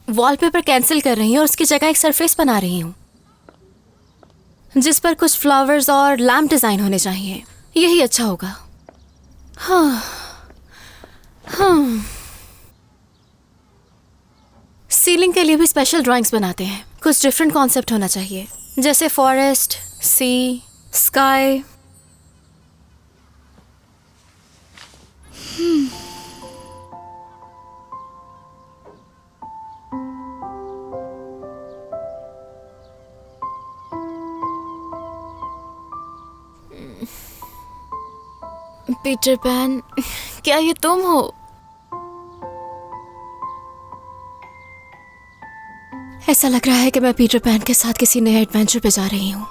Wallpaper cancel कर रही हूँ और उसकी जगह एक सरफेस बना रही हूँ जिस पर कुछ फ्लावर्स और लैम्प डिजाइन होने चाहिए। यही अच्छा होगा। हाँ हाँ। सीलिंग के लिए भी स्पेशल ड्राइंग्स बनाते हैं। कुछ डिफरेंट कॉन्सेप्ट होना चाहिए, जैसे फॉरेस्ट, सी, स्काई। पीटर पैन, क्या ये तुम हो? ऐसा लग रहा है कि मैं पीटर पैन के साथ किसी नए एडवेंचर पे जा रही हूँ।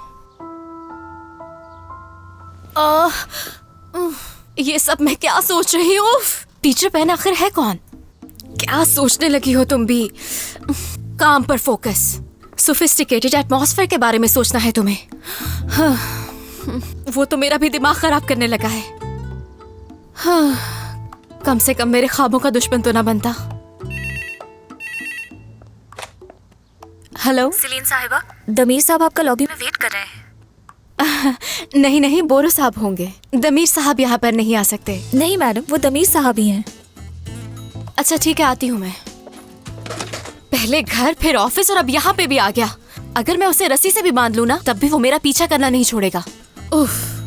ये सब मैं क्या सोच रही हूँ? पीटर पैन आखिर है कौन? क्या सोचने लगी हो तुम भी? काम पर फोकस। सोफिस्टिकेटेड एटमॉस्फेयर के बारे में सोचना है तुम्हें। हाँ, वो तो मेरा भी दिमाग खराब करने लगा है। हाँ, कम से कम मेरे ख्वाबों का दुश्मन तो ना बनता। हेलो सलीन साहिबा, दमीर साहब आपका लॉबी में वेट कर रहे हैं। नहीं नहीं, बोरो साहब होंगे। दमीर साहब यहाँ पर नहीं आ सकते। नहीं मैडम, वो दमीर साहब ही हैं। अच्छा ठीक है, आती हूँ मैं। पहले घर, फिर ऑफिस और अब यहाँ पे भी आ गया। अगर मैं उसे रस्सी से भी बांध लूँ ना, तब भी वो मेरा पीछा करना नहीं छोड़ेगा। उफ।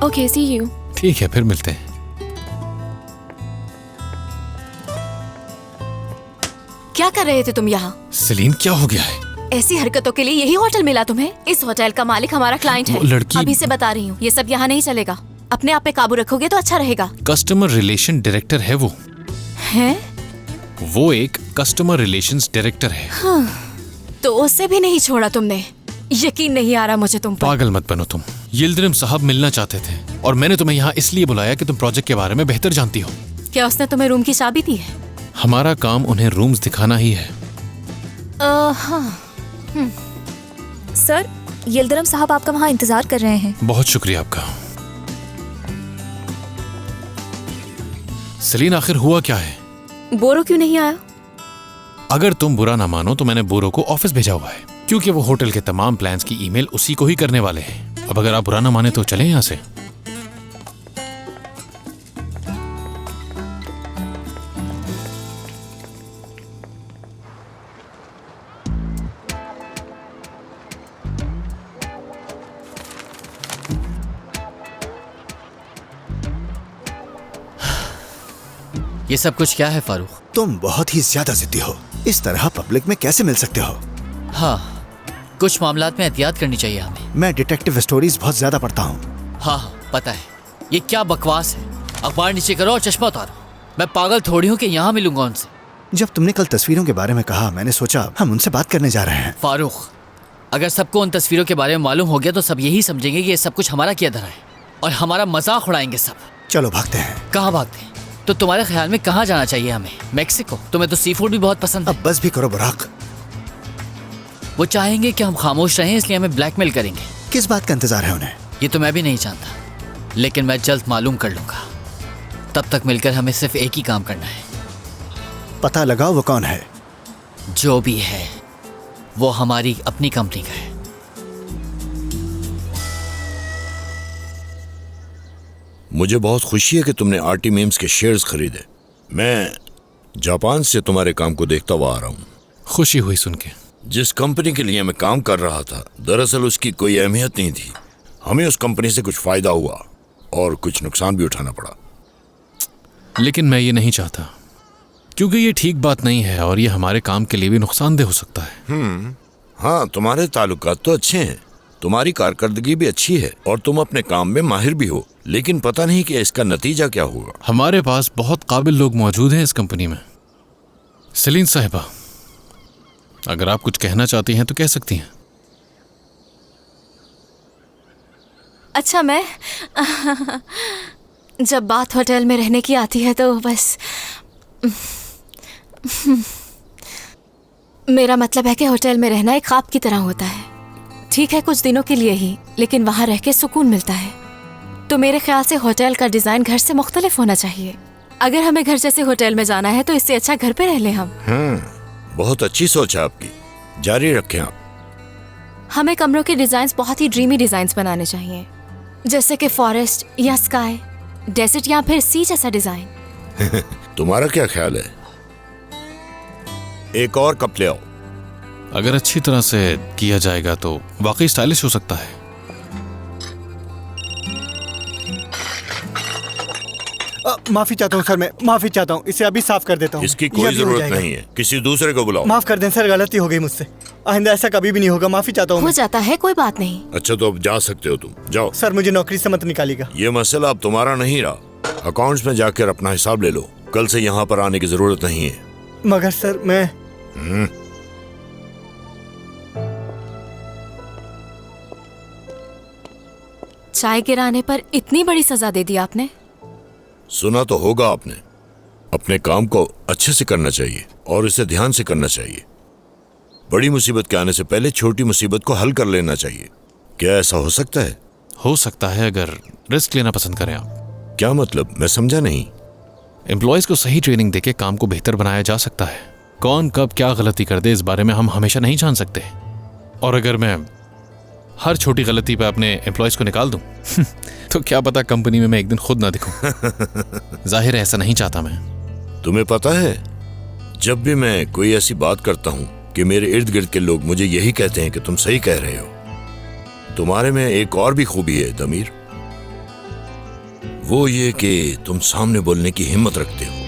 Okay, see you. ठीक है, फिर मिलते हैं। क्या कर रहे थे तुम यहाँ? सलीन, क्या हो गया है? ऐसी हरकतों के लिए यही होटल मिला तुम्हें? इस होटल का मालिक हमारा क्लाइंट है। लड़की अभी से बता रही हूँ, ये सब यहाँ नहीं चलेगा। अपने आप पे काबू रखोगे तो अच्छा रहेगा। कस्टमर रिलेशन डायरेक्टर है वो। हैं? वो एक कस्टमर रिलेशंस डायरेक्टर है। हाँ, तो उससे भी नहीं छोड़ा तुमने। यकीन नहीं आ रहा मुझे तुम पर। पागल मत बनो तुम। यिल्दिरिम साहब मिलना चाहते थे और मैंने तुम्हें यहाँ इसलिए बुलाया कि तुम प्रोजेक्ट के बारे में बेहतर जानती हो। क्या उसने तुम्हें रूम की चाबी दी है? हमारा काम उन्हें रूम्स दिखाना ही है। हाँ। सर, यिल्दिरिम साहब आपका वहाँ इंतजार कर रहे हैं। बहुत शुक्रिया आपका। सलीन, आखिर हुआ क्या है? बोरो क्यों नहीं आया? अगर तुम बुरा ना मानो तो मैंने बोरो को ऑफिस भेजा हुआ है, क्योंकि वो होटल के तमाम प्लान्स की ईमेल उसी को ही करने वाले हैं। अब अगर आप बुरा ना माने तो चलें यहाँ से। ये सब कुछ क्या है फारूक? तुम बहुत ही ज्यादा जिद्दी हो। इस तरह पब्लिक में कैसे मिल सकते हो? हाँ, कुछ मामलात में एहतियात करनी चाहिए हमें। मैं डिटेक्टिव स्टोरीज बहुत ज्यादा पढ़ता हूँ। हाँ, पता है। ये क्या बकवास है? अखबार नीचे करो और चश्मा उतारो। मैं पागल थोड़ी हूँ कि यहाँ मिलूंगा उनसे। जब तुमने कल तस्वीरों के बारे में कहा, मैंने सोचा हम उनसे बात करने जा रहे हैं। फारूक, अगर सबको उन तस्वीरों के बारे में मालूम हो गया तो सब यही समझेंगे कि ये सब कुछ हमारा किया धरा है और हमारा मजाक उड़ाएंगे सब। चलो भागते हैं। कहाँ भागते हैं? तो तुम्हारे ख्याल में कहाँ जाना चाहिए हमें? मेक्सिको? तुम्हें तो सी फूड भी बहुत पसंद है। अब बस भी करो बुराक। वो चाहेंगे कि हम खामोश रहें, इसलिए हमें ब्लैकमेल करेंगे। किस बात का इंतजार है उन्हें? ये तो मैं भी नहीं जानता, लेकिन मैं जल्द मालूम कर लूंगा। तब तक मिलकर हमें सिर्फ एक ही काम करना है। पता लगाओ वो कौन है। जो भी है वो हमारी अपनी कंपनी का है। मुझे बहुत खुशी है कि तुमने आर्टिमेम्स के शेयर्स खरीदे। मैं जापान से तुम्हारे काम को देखता हुआ आ रहा हूँ। खुशी हुई सुन के। जिस कंपनी के लिए मैं काम कर रहा था, दरअसल उसकी कोई अहमियत नहीं थी। हमें उस कंपनी से कुछ फायदा हुआ और कुछ नुकसान भी उठाना पड़ा। लेकिन मैं ये नहीं चाहता, क्योंकि ये ठीक बात नहीं है और ये हमारे काम के लिए भी नुकसानदेह हो सकता है। हाँ, तुम्हारे ताल्लुकात तो अच्छे हैं, तुम्हारी कारकर्दगी भी अच्छी है और तुम अपने काम में माहिर भी हो, लेकिन पता नहीं कि इसका नतीजा क्या होगा। हमारे पास बहुत काबिल लोग मौजूद हैं इस कंपनी में। सलीन साहिबा, अगर आप कुछ कहना चाहती हैं तो कह सकती हैं। अच्छा, मैं जब बात होटल में रहने की आती है तो बस मेरा मतलब है कि होटल में रहना एक ख्वाब की तरह होता है। ठीक है, कुछ दिनों के लिए ही, लेकिन वहाँ रह के सुकून मिलता है। तो मेरे ख्याल से होटल का डिजाइन घर से मुख्तलिफ होना चाहिए। अगर हमें घर जैसे होटल में जाना है तो इससे अच्छा घर पे रह लें हम। बहुत अच्छी सोच है आपकी, जारी रखें आप। हमें कमरों के डिजाइन्स बहुत ही ड्रीमी डिजाइन्स बनाने चाहिए, जैसे कि फॉरेस्ट या स्काई, डेजर्ट या फिर सी जैसा डिजाइन। तुम्हारा क्या ख्याल है? एक और कप ले आओ। अगर अच्छी तरह से किया जाएगा तो वाकई स्टाइलिश हो सकता है। माफी चाहता हूँ सर, मैं माफी चाहता हूँ। इसे अभी साफ कर देता हूँ। इसकी ये कोई अभी हो जरूरत जाएगा। नहीं है, किसी दूसरे को बुलाओ। माफ कर दें सर, गलती हो गई मुझसे। आइंदा ऐसा कभी भी नहीं होगा। माफी चाहता हूँ हो मैं। जाता है, कोई बात नहीं। अच्छा तो अब जा सकते हो तुम, जाओ। सर मुझे नौकरी से मत निकालिएगा। ये मसला अब तुम्हारा नहीं रहा। अकाउंट्स में जाकर अपना हिसाब ले लो, कल से यहाँ पर आने की जरूरत नहीं है। मगर सर मैं चाय गिराने पर इतनी बड़ी सजा दे दी आपने। सुना तो होगा आपने। अपने काम को अच्छे से करना चाहिए और इसे ध्यान से करना चाहिए। बड़ी मुसीबत के आने से पहले छोटी मुसीबत को हल कर लेना चाहिए। क्या ऐसा हो सकता है? हो सकता है, अगर रिस्क लेना पसंद करें आप। क्या मतलब, मैं समझा नहीं। एम्प्लॉयज को सही ट्रेनिंग देके काम को बेहतर बनाया जा सकता है। कौन कब क्या गलती कर दे इस बारे में हम हमेशा नहीं जान सकते। और अगर मैं हर छोटी गलती पे अपने एम्प्लॉयज को निकाल दूं तो क्या पता कंपनी में मैं एक दिन खुद ना दिखूं। जाहिर है ऐसा नहीं चाहता मैं। तुम्हें पता है, जब भी मैं कोई ऐसी बात करता हूं कि मेरे इर्द गिर्द के लोग मुझे यही कहते हैं कि तुम सही कह रहे हो। तुम्हारे में एक और भी खूबी है दमीर, वो ये कि तुम सामने बोलने की हिम्मत रखते हो।